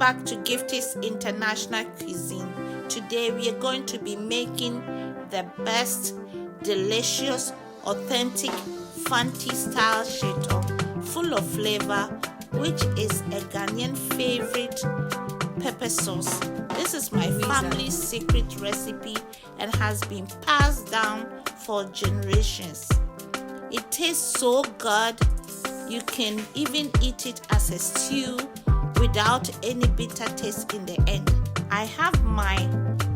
back to Gifty's International Cuisine. Today we are going to be making the best, delicious, authentic, Fanti style Shito, full of flavor, which is a Ghanaian favorite pepper sauce. This is my family's secret recipe and has been passed down for generations. It tastes so good, you can even eat it as a stew without any bitter taste in the end. I have my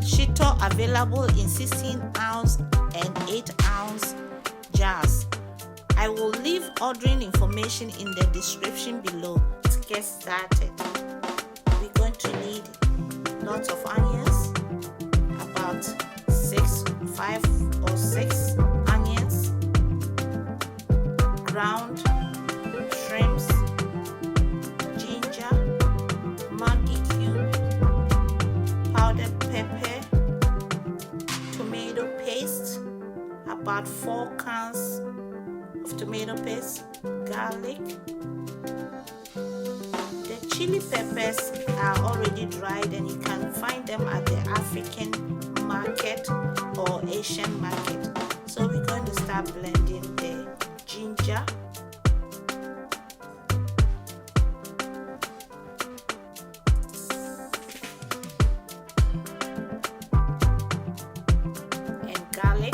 Shito available in 16-ounce and 8-ounce jars. I will leave ordering information in the description below. Let's get started. We're going to need lots of onions, about 5 or 6 onions, ground shrimps, ginger, Maggi cube, powdered pepper, tomato paste, about 4 cans of tomato paste, garlic. The chili peppers are already dried and you can find them at the African market or Asian market. So we're going to start blending the ginger, and garlic.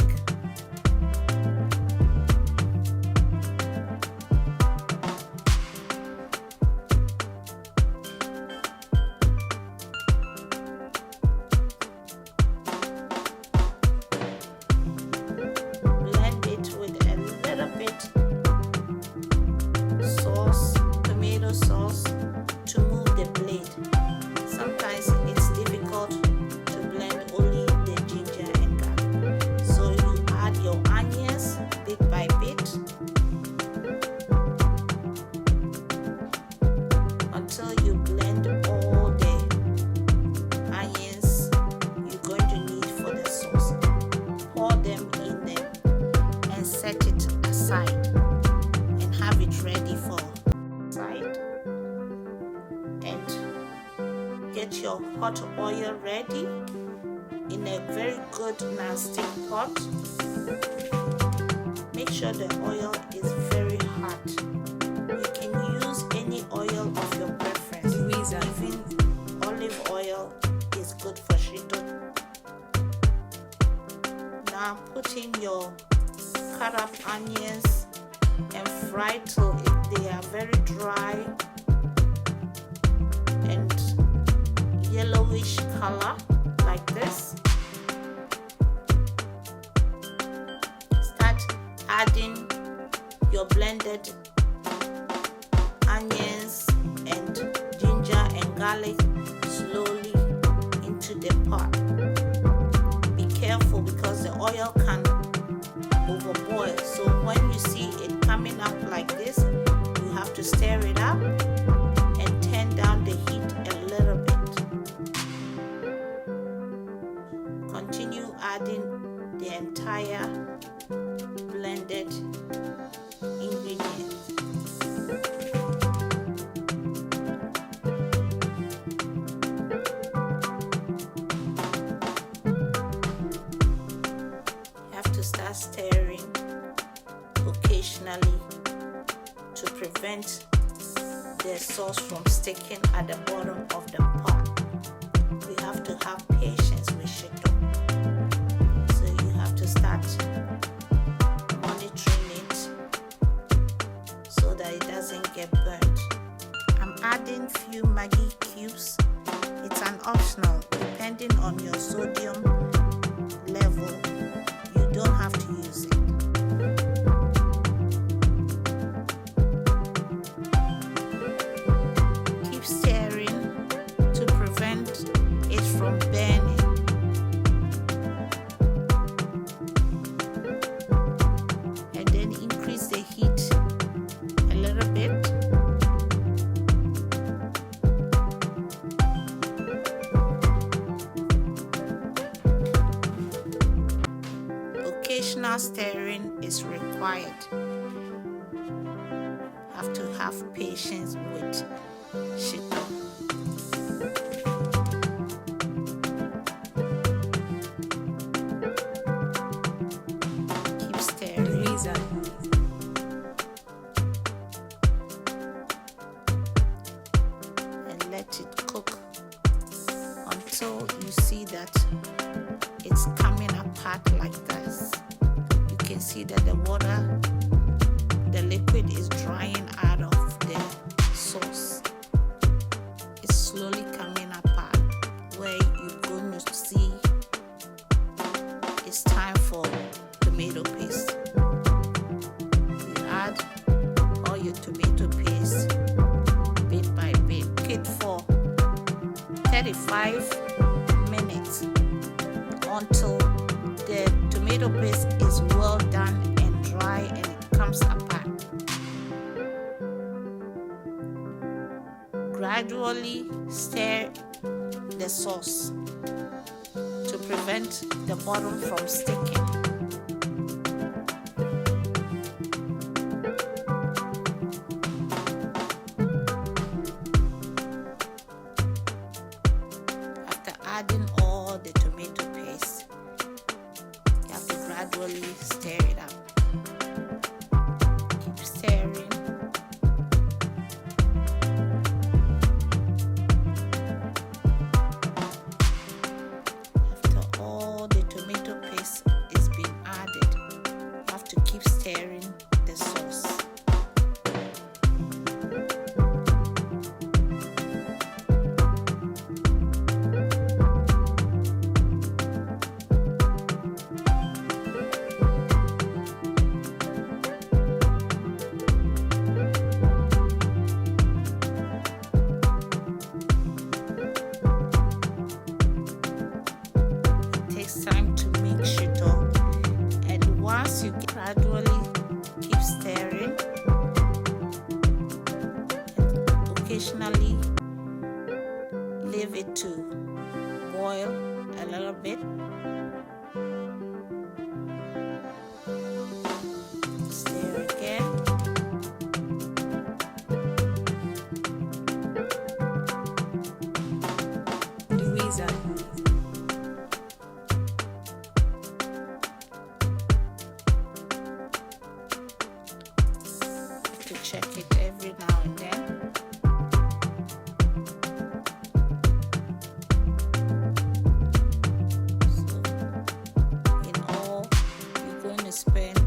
Sauce to move the blade. Sometimes it's difficult to blend only the ginger and garlic. So you add your onions bit by bit until you blend all the onions you're going to need for the sauce. Pour them in there and set it aside and have it ready for side. And get your hot oil ready in a very good non-stick pot. Make sure the oil is very hot. You can use any oil of your preference. Even olive oil is good for Shito. Now put in your cut up onions and fry till they are very dry and yellowish color like this. Start adding your blended onions and ginger and garlic slowly into the pot. Be careful because the oil can overboil, so when you see it coming up like this, you have to stir it up and turn down the heat a little bit. Continue adding the entire blended ingredients. You have to start stirring occasionally to prevent the sauce from sticking at the bottom of the pot. You have to have patience with Shito. So you have to start monitoring it so that it doesn't get burnt. I'm adding few Maggi cubes. It's an optional depending on your sodium level. You don't have to use it. Keep stirring to prevent it from burning. And then increase the heat a little bit. Occasional stirring is required. Have to have patience with Shito. let it cook until you see that it's coming apart like this. You can see that the water, the liquid is drying out of the sauce. It's slowly coming apart, where you're going to see it's time for tomato paste. You add all your tomato paste bit by bit. Cook it for 35 minutes until the tomato paste is well done and dry and it comes apart. Gradually stir the sauce to prevent the bottom from sticking. After adding all the tomato paste, you have to gradually stir it up. Keep stirring. After all the tomato paste is being added, you have to keep stirring the sauce. Takes time to make shito, and once you gradually keep stirring and occasionally leave it to boil a little bit. Stir again. Louisa. To check it every now and then. So in all, you're going to spend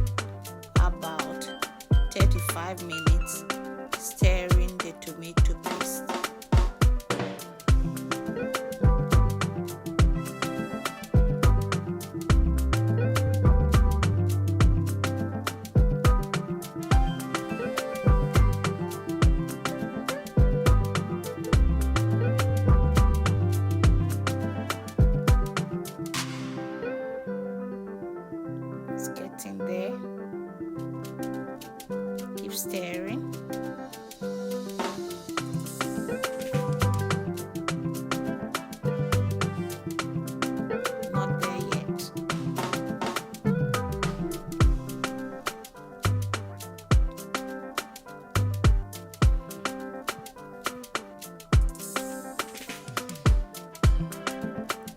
about 35 minutes stirring the tomato paste. It's getting there. Keep stirring. Not there yet.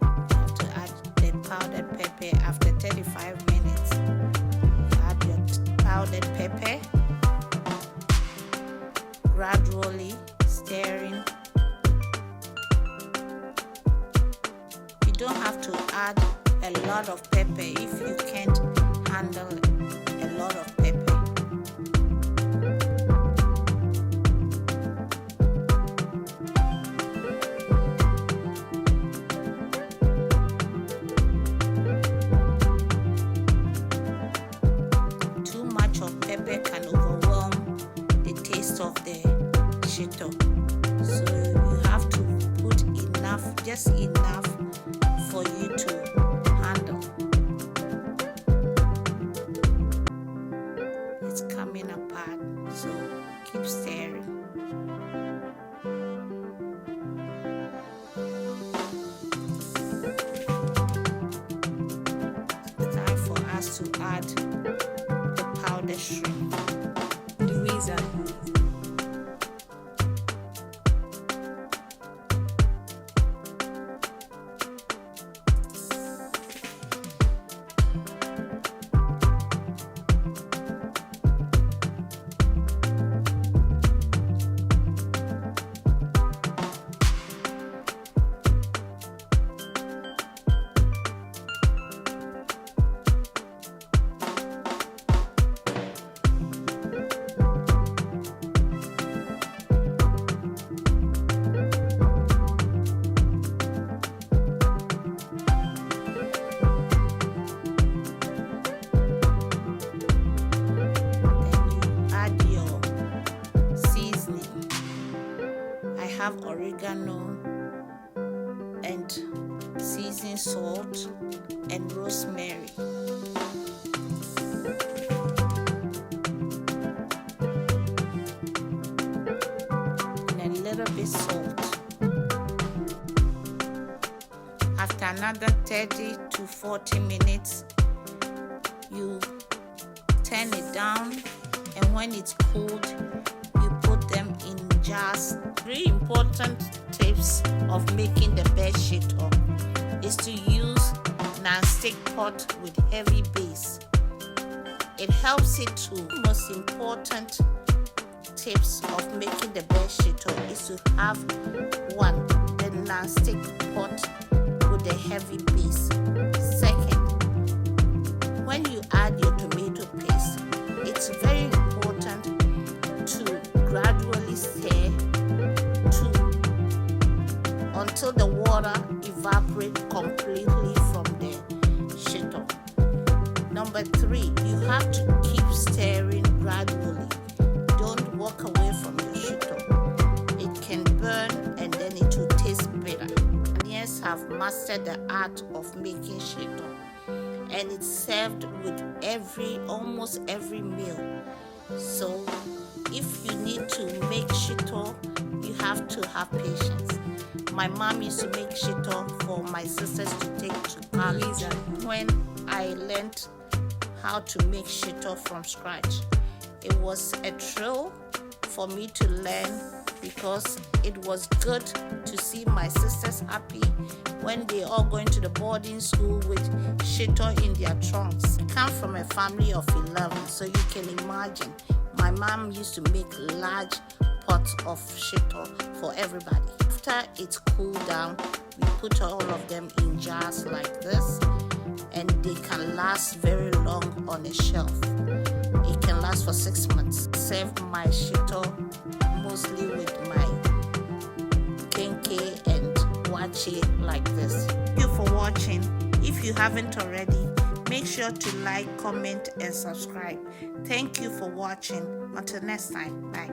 You have to add the powdered pepper after 35 minutes. You add your powdered pepper, gradually stirring. You don't have to add a lot of pepper if you can't handle a lot of pepper. Too much of pepper can overwhelm the taste of the shito. So you have to put enough, just enough for you to handle. It's coming apart, so keep stirring. It's time for us to add the powdered shrimp. Louisa. and seasoned salt and rosemary. And a little bit salt. After another 30 to 40 minutes, you turn it down, and when it's cooled, you put them in jars. 3 important tips of making the best shito is to use non-stick pot with heavy base. It helps it to. Most important tips of making the best shito is to have the non-stick pot with a heavy base. Second, when you add your tomato paste, it's very important to gradually stir until the water evaporates completely from the shito. Number 3, you have to keep stirring gradually. Don't walk away from your shito. It can burn and then it will taste bitter. Ghanaians have mastered the art of making shito, and it's served with almost every meal. So if you need to make shito, you have to have patience. My mom used to make shito for my sisters to take to college. When I learned how to make shito from scratch, it was a thrill for me to learn, because it was good to see my sisters happy when they all going to the boarding school with shito in their trunks. I come from a family of 11, so you can imagine. My mom used to make large pots of shito for everybody. After it's cooled down, we put all of them in jars like this, and they can last very long on a shelf. It can last for 6 months. Serve my shito mostly with my kenkey and waakye like this. Thank you for watching. If you haven't already, make sure to like, comment, and subscribe. Thank you for watching. Until next time, bye.